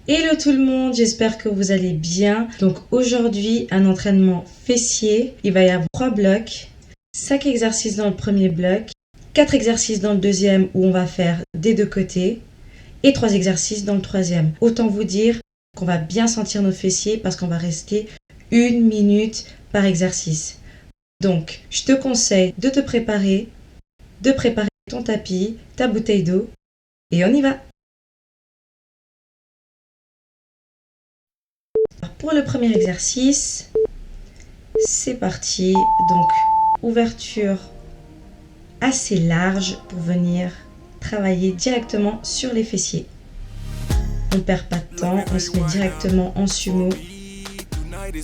Hello tout le monde, j'espère que vous allez bien. Donc aujourd'hui, un entraînement fessier. Il va y avoir 3 blocs, 5 exercices dans le premier bloc, 4 exercices dans le deuxième où on va faire des deux côtés et 3 exercices dans le troisième. Autant vous dire qu'on va bien sentir nos fessiers parce qu'on va rester 1 minute par exercice. Donc, je te conseille de te préparer, de préparer ton tapis, ta bouteille d'eau et on y va. Pour le premier exercice, c'est parti. Donc, ouverture assez large pour venir travailler directement sur les fessiers. On ne perd pas de temps, on se met directement en sumo. Et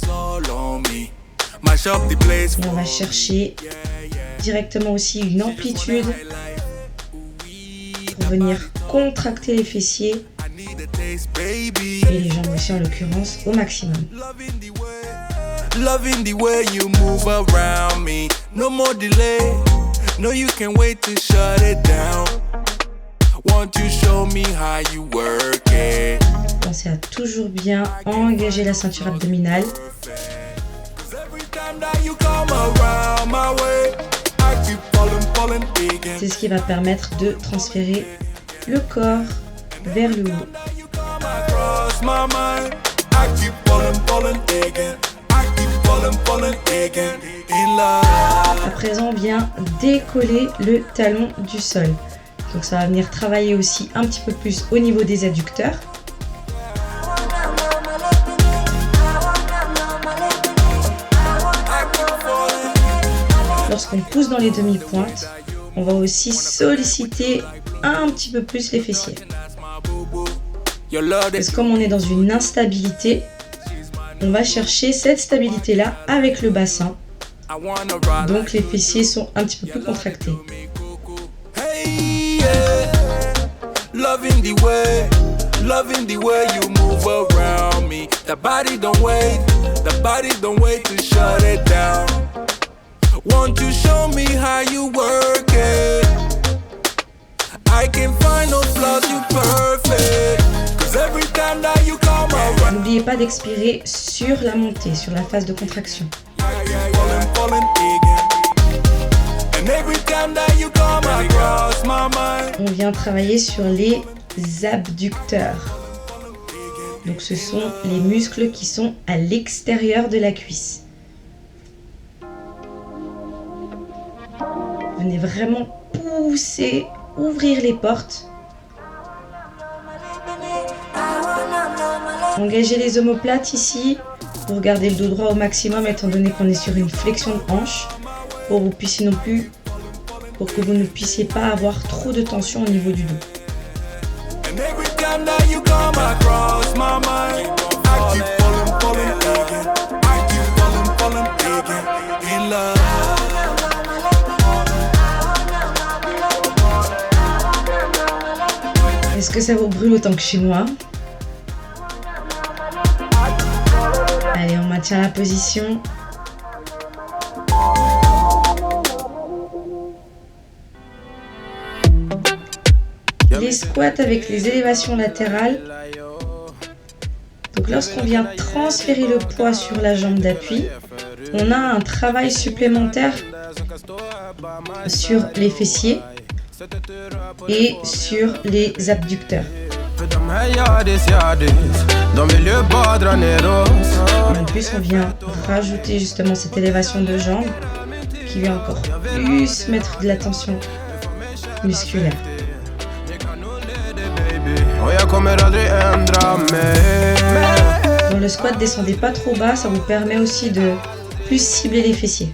on va chercher directement aussi une amplitude pour venir contracter les fessiers et les jambes aussi en l'occurrence au maximum. Loving the way you move around me, no more delay. No, you can't wait to shut it down. Want to show me how you work it. Pensez à toujours bien engager la ceinture abdominale. C'est ce qui va permettre de transférer le corps vers le haut. À présent, on vient décoller le talon du sol. Donc ça va venir travailler aussi un petit peu plus au niveau des adducteurs. Lorsqu'on pousse dans les demi-pointes, on va aussi solliciter un petit peu plus les fessiers. Parce que comme on est dans une instabilité, on va chercher cette stabilité-là avec le bassin. Donc les fessiers sont un petit peu plus contractés. Loving the way you move around me. The body don't wait to shut it down. Want to show me how you work it? I can find no flaws, you perfect. Cause every time that you come around. N'oubliez pas d'expirer sur la montée, sur la phase de contraction. And every time that you come across my mind. On vient travailler sur les abducteurs. Donc ce sont les muscles qui sont à l'extérieur de la cuisse. Venez vraiment pousser, ouvrir les portes. Engagez les omoplates ici pour garder le dos droit au maximum étant donné qu'on est sur une flexion de hanche pour que vous ne puissiez pas avoir trop de tension au niveau du dos. Est-ce que ça vous brûle autant que chez moi? Allez, on maintient la position. Les squats avec les élévations latérales. Donc lorsqu'on vient transférer le poids sur la jambe d'appui, on a un travail supplémentaire sur les fessiers et sur les abducteurs. En plus, on vient rajouter justement cette élévation de jambe qui vient encore plus mettre de la tension musculaire. Dans le squat, descendez pas trop bas, ça vous permet aussi de plus cibler les fessiers.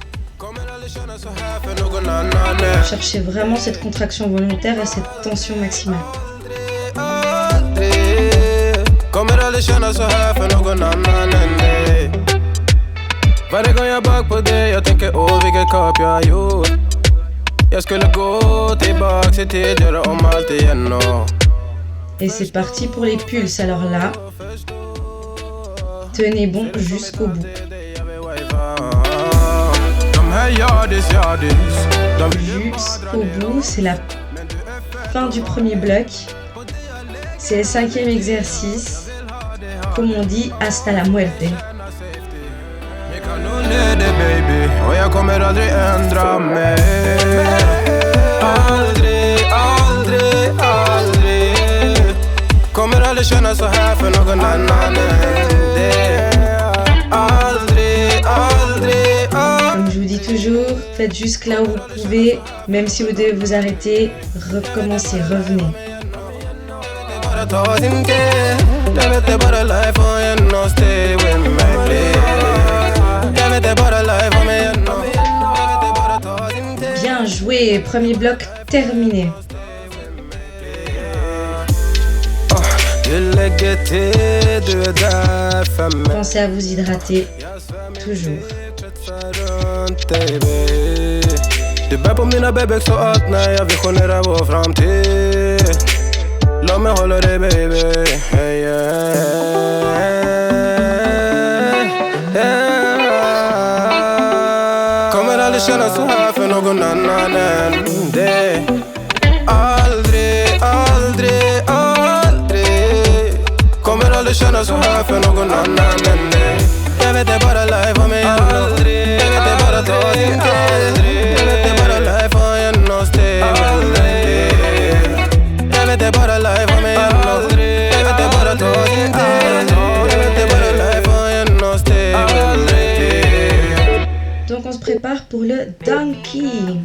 Cherchez vraiment cette contraction volontaire et cette tension maximale. Et c'est parti pour les pulses. Alors là, tenez bon jusqu'au bout. Jusqu'au bout, c'est la fin du premier bloc. C'est le 5e exercice. comme on dit, hasta la muerte. Och jag kommer aldrig ändra mig. Aldrig, aldrig, aldrig. Kommer aldrig känna så här för någon annan än det. Aldrig, aldrig, aldrig. Comme je vous dis toujours, faites jusque là où vous pouvez. Même si vous devez vous arrêter, recommencez, revenez. Bara ta sin tid. Jag vet det bara life och jag stay with me, please. Jag vet det bara life och mig. Bien joué, premier bloc terminé. Pensez à vous hydrater, toujours. Du bär på mina bebek så att när jag visionerar vår framtid. Låt mig hålla dig baby, hey, kommer aldrig känna så här för någon annan än dig. Aldrig, aldrig, aldrig. Kommer aldrig känna så här för någon annan än dig. Jag vet det bara life och mig aldrig. Jag vet det bara ta din tid. Jag vet det bara life och jag stay aldrig. Jag vet det bara life och mig aldrig. Jag vet det bara ta din tid. Jag vet det bara life och jag stay aldrig. Donc on se prépare pour le donkey.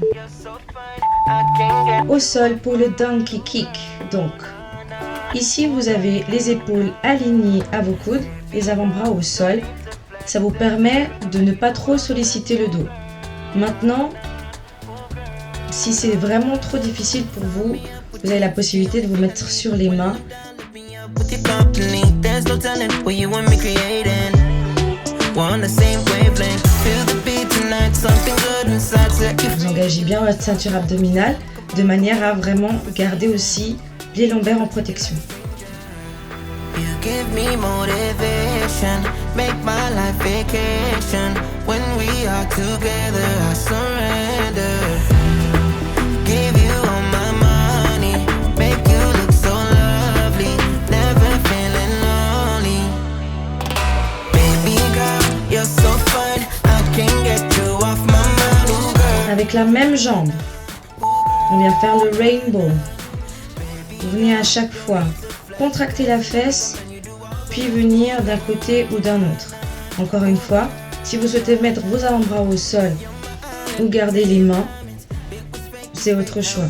Au sol pour le donkey kick. Donc ici vous avez les épaules alignées à vos coudes, les avant-bras au sol. Ça vous permet de ne pas trop solliciter le dos. Maintenant, si c'est vraiment trop difficile pour vous, vous avez la possibilité de vous mettre sur les mains. Vous engagez bien votre ceinture abdominale de manière à vraiment garder aussi les lombaires en protection. Give me motivation, make my life vacation. When we are together, I surrender. Give you all my money, make you look so lovely, never feeling lonely. Baby girl, you're so fine, I can't get you off my mind, ooh, girl. Avec la même jambe, on vient faire le rainbow. Vous venez à chaque fois contracter la fesse, puis venir d'un côté ou d'un autre. Encore une fois, si vous souhaitez mettre vos avant-bras au sol ou garder les mains, c'est votre choix.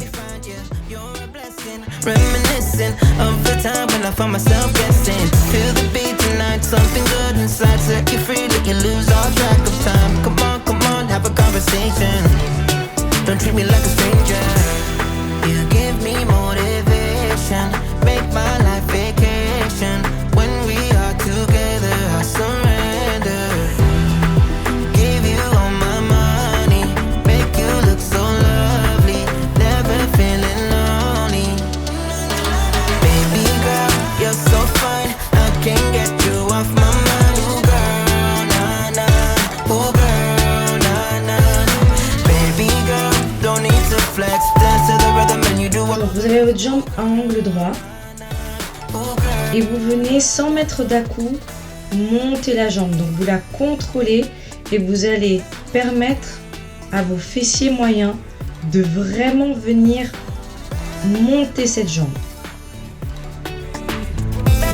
Reminiscing of the time when I found myself guessing. Feel the beat tonight, something good inside. Set you free, let you lose all track of time. Come on, have a conversation. Don't treat me like a stranger. You give me motivation, make my life vacation. When we are together, I surrender. Give you all my money, make you look so lovely, never feeling lonely. Baby girl, you're so fine, I can't get you off my mind. Ooh girl, nah nah, ooh girl, nah nah. Baby girl, don't need to flex, dance to the rhythm and you do what. Donc vous avez votre jambe à angle droit et vous venez sans mettre d'à-coup monter la jambe. Donc vous la contrôlez et vous allez permettre à vos fessiers moyens de vraiment venir monter cette jambe.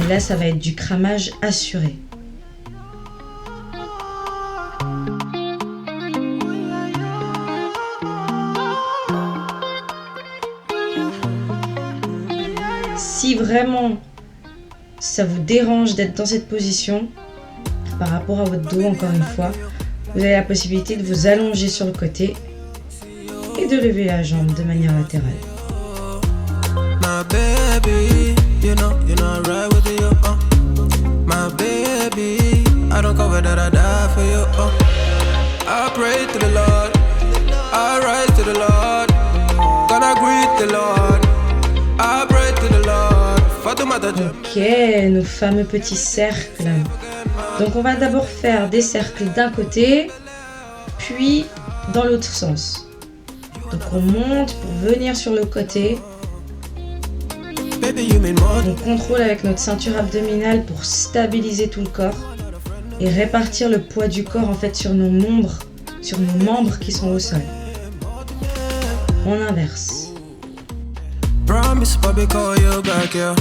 Et là ça va être du cramage assuré. Si vraiment ça vous dérange d'être dans cette position, par rapport à votre dos encore une fois, vous avez la possibilité de vous allonger sur le côté et de lever la jambe de manière latérale. My baby, you know I ride with you, my baby, I don't cover that, I die for you, I pray to the Lord, I rise to the Lord, gonna greet the Lord, I pray to the Lord. Ok, nos fameux petits cercles. Donc on va d'abord faire des cercles d'un côté, puis dans l'autre sens. Donc on monte pour venir sur le côté. On contrôle avec notre ceinture abdominale pour stabiliser tout le corps et répartir le poids du corps en fait sur nos membres qui sont au sol. On inverse. Promise, Bobby, call you back, yeah.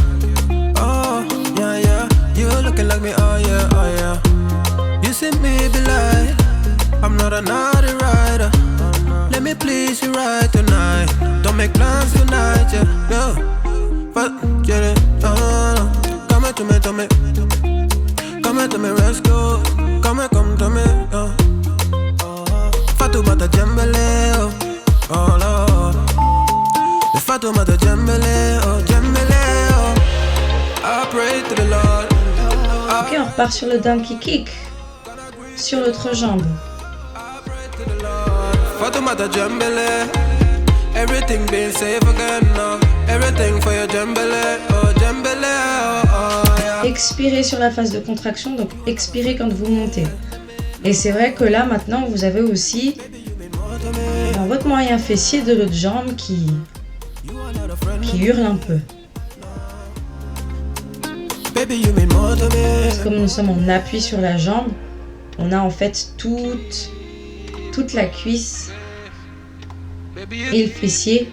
Oh, yeah, yeah. You looking like me, oh, yeah, oh, yeah. You see me be like, I'm not a naughty rider. Let me please you right tonight. Don't make plans tonight, yeah, yeah. But, get it, no. Come to me, come to me, let's go. Come to me, yeah. Fatoumata Djembele, oh Lord. Fatoumata Djembele, oh Djembele, oh. I pray to the Lord. Ok, on repart sur le donkey kick. Sur l'autre jambe. Fatoumata Djembele. Everything being safe again now. Everything for your Djembele, oh Djembele, oh yeah. Expirez sur la phase de contraction, donc expirez quand vous montez. Et c'est vrai que là, maintenant, vous avez aussi dans votre moyen fessier de l'autre jambe qui hurle un peu. Parce que comme nous sommes en appui sur la jambe, on a en fait toute la cuisse et le fessier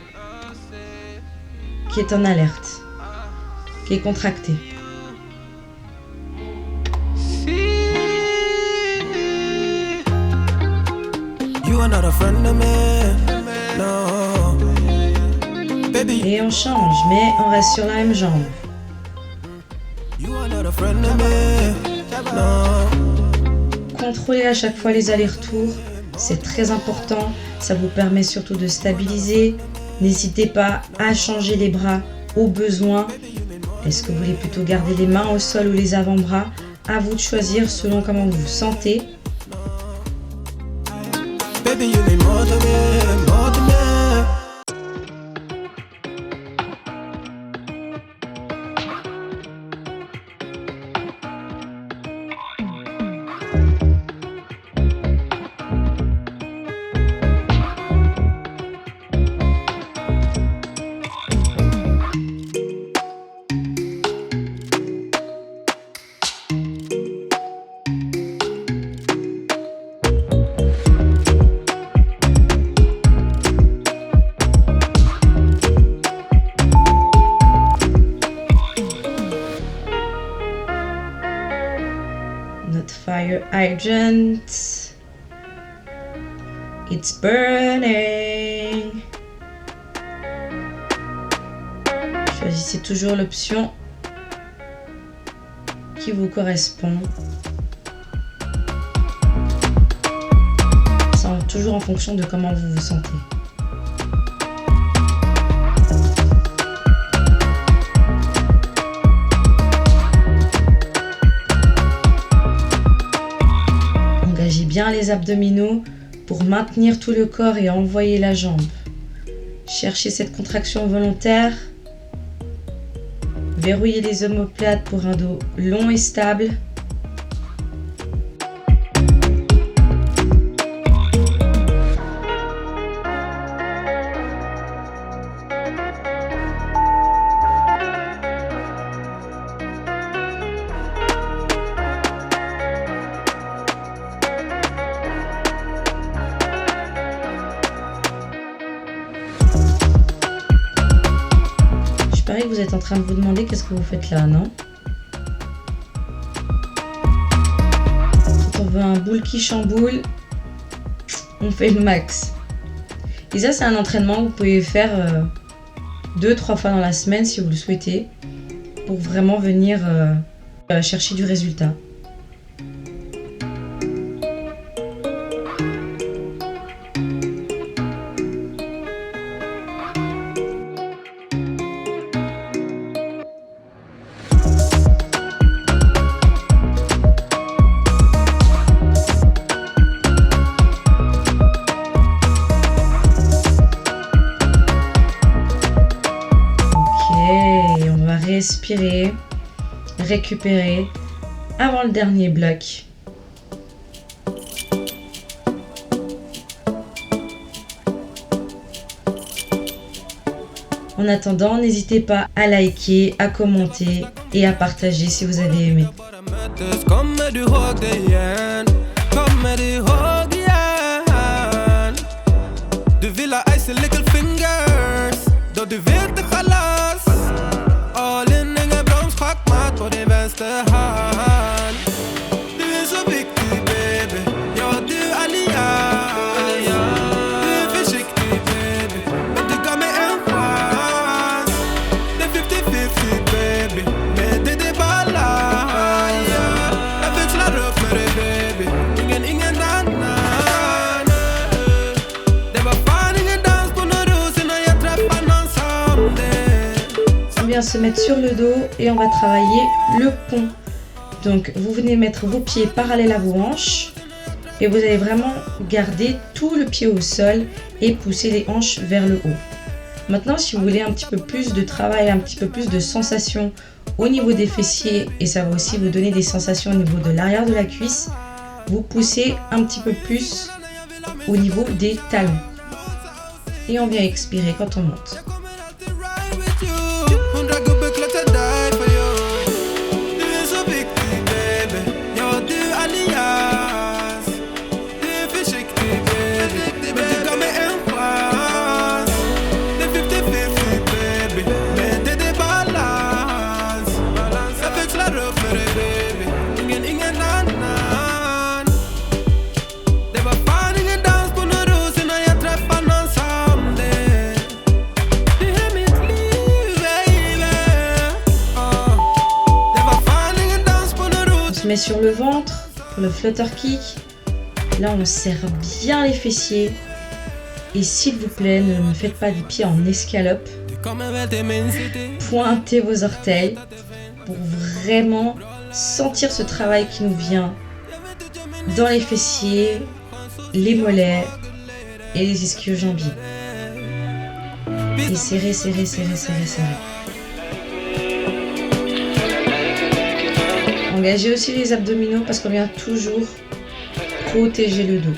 qui est en alerte, qui est contracté. Et on change, mais on reste sur la même jambe. Contrôlez à chaque fois les allers-retours, c'est très important, ça vous permet surtout de stabiliser. N'hésitez pas à changer les bras au besoin. Est-ce que vous voulez plutôt garder les mains au sol ou les avant-bras? À vous de choisir selon comment vous vous sentez. Baby, you mean more to me, more to me. Fire hydrant. It's burning. Choisissez toujours l'option qui vous correspond. C'est toujours en fonction de comment vous vous sentez. Engagez bien les abdominaux pour maintenir tout le corps et envoyer la jambe. Cherchez cette contraction volontaire. Verrouillez les omoplates pour un dos long et stable. Je parie que vous êtes en train de vous demander qu'est-ce que vous faites là, non? Quand on veut un boule qui chamboule, on fait le max. Et ça, c'est un entraînement que vous pouvez faire 2-3 fois dans la semaine si vous le souhaitez, pour vraiment venir chercher du résultat. Respirer, récupérer avant le dernier bloc. On En attendant, n'hésitez pas à liker, à commenter et à partager si vous avez aimé. Kommer du ihåg det igen? Kommer du ihåg igen? Du vill ha ice and little fingers då du vet det chalas. All in, ingen broms, schackmatt på din vänsterhand. Du är så viktig baby, ja du allians. Du är försiktig baby, men du gav mig en chans. Det är 50-50 baby, men det är balans. Jag växlar upp med dig baby, ingen annan. Det var fan ingen dans på någon ros innan jag träffade någon som dig. On vient se mettre sur le dos et on va travailler le pont. Donc vous venez mettre vos pieds parallèles à vos hanches et vous allez vraiment garder tout le pied au sol et pousser les hanches vers le haut. Maintenant, si vous voulez un petit peu plus de travail, un petit peu plus de sensations au niveau des fessiers, et ça va aussi vous donner des sensations au niveau de l'arrière de la cuisse, vous poussez un petit peu plus au niveau des talons. Et on vient expirer quand on monte. On se met sur le ventre pour le flutter kick. Là, on serre bien les fessiers. Et s'il vous plaît, ne faites pas des pieds en escalope. Pointez vos orteils pour vraiment sentir ce travail qui nous vient dans les fessiers, les mollets et les ischio-jambiers. Et serrez, serrez, serrez, serrez, serrez. Engagez aussi les abdominaux parce qu'on vient toujours protéger le dos.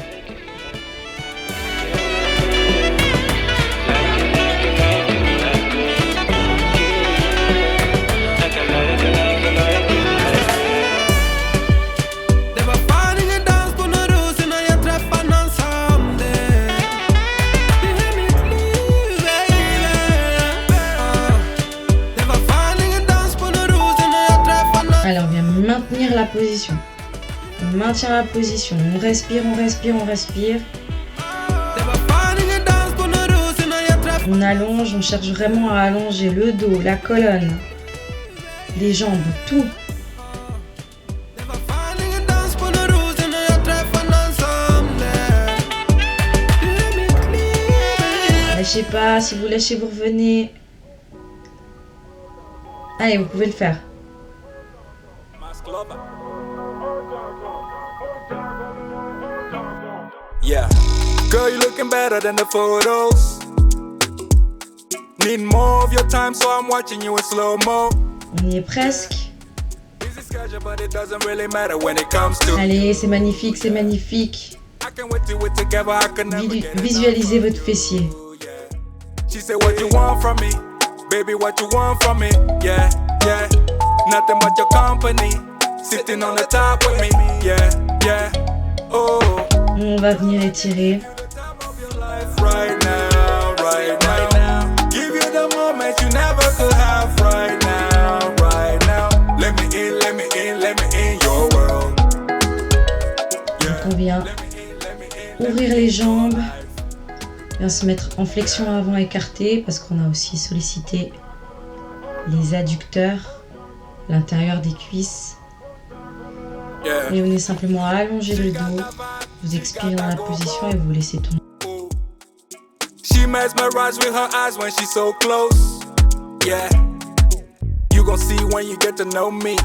Alors, bien maintenir la position. On maintient la position. On respire, on respire, on respire. On allonge, on cherche vraiment à allonger le dos, la colonne, les jambes, tout. Lâchez pas, si vous lâchez, vous revenez. Allez, vous pouvez le faire. Yeah, girl, you looking better than the photos. Need more of your time, so I'm watching you in slow-mo. On y est presque. Busy schedule, but it doesn't really matter when it comes to. Allez, c'est magnifique, c'est magnifique. I can wait till we're together, I can never get enough. Visualisez votre fessier. She said, what you want from me? Baby, what you want from me? Yeah, yeah. Nothing but your company. Sitting on the top with me. Yeah, yeah. Oh. On va venir étirer. Right now, right now. Give you the moment you never could have right now, right now. Let me in, let me in, let me in your world. Donc on vient ouvrir les jambes. Bien se mettre en flexion avant écartée parce qu'on a aussi sollicité les adducteurs, l'intérieur des cuisses. Et on est simplement à allonger le dos. Vous expirez dans la position et vous laissez tomber. She mesmerized with her eyes when she's so close. Yeah, you gon' see when you get to know me.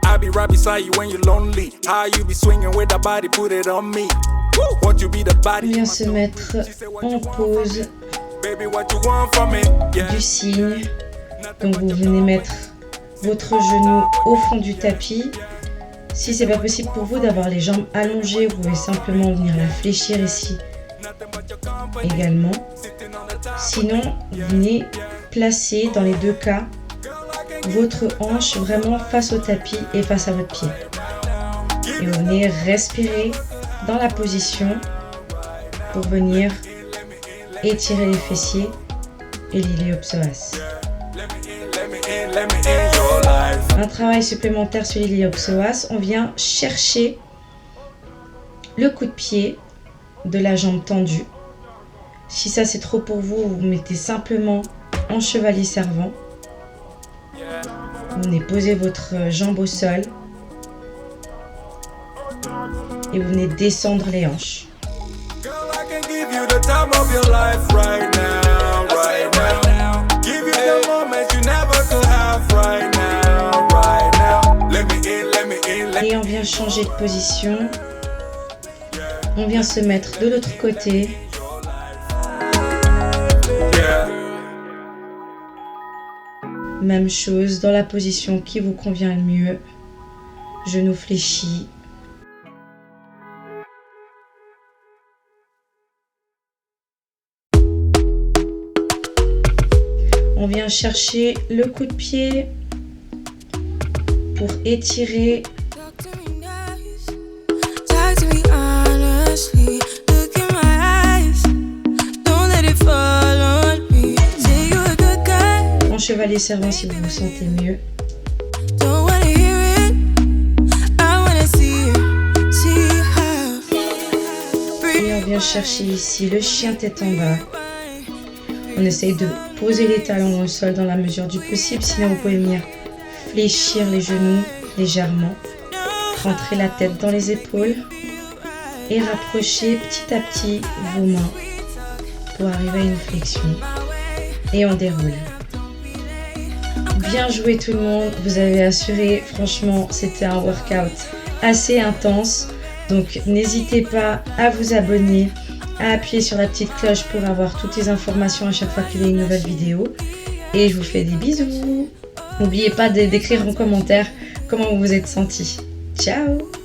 I'll be right beside you when you're lonely. How you be swinging with that body, put it on me. Won't you be the body? On vient se mettre en pause Baby, what you want from me? Yeah. du cygne. Donc vous venez mettre votre genou au fond du tapis. Si c'est pas possible pour vous d'avoir les jambes allongées, vous pouvez simplement venir la fléchir ici également. Sinon, vous venez placer dans les deux cas votre hanche vraiment face au tapis et face à votre pied. Et vous venez respirer dans la position pour venir étirer les fessiers et l'iliopsoas. Un travail supplémentaire sur l'iliopsoas, on vient chercher le coup de pied de la jambe tendue. Si ça c'est trop pour vous, vous mettez simplement en chevalier servant. Vous venez poser votre jambe au sol et vous venez descendre les hanches. Et on vient changer de position. On vient se mettre de l'autre côté. Même chose dans la position qui vous convient le mieux. Genou fléchi. On vient chercher le coup de pied pour étirer en chevalier servant si vous vous sentez mieux. Et on vient chercher ici le chien tête en bas. On essaye de poser les talons dans le sol dans la mesure du possible, sinon vous pouvez venir fléchir les genoux légèrement, rentrer la tête dans les épaules et rapprocher petit à petit vos mains pour arriver à une flexion. Et on déroule. Bien joué tout le monde, vous avez assuré, franchement c'était un workout assez intense, donc n'hésitez pas à vous abonner, à appuyer sur la petite cloche pour avoir toutes les informations à chaque fois qu'il y a une nouvelle vidéo. Et je vous fais des bisous. N'oubliez pas d'écrire en commentaire comment vous vous êtes senti. Ciao!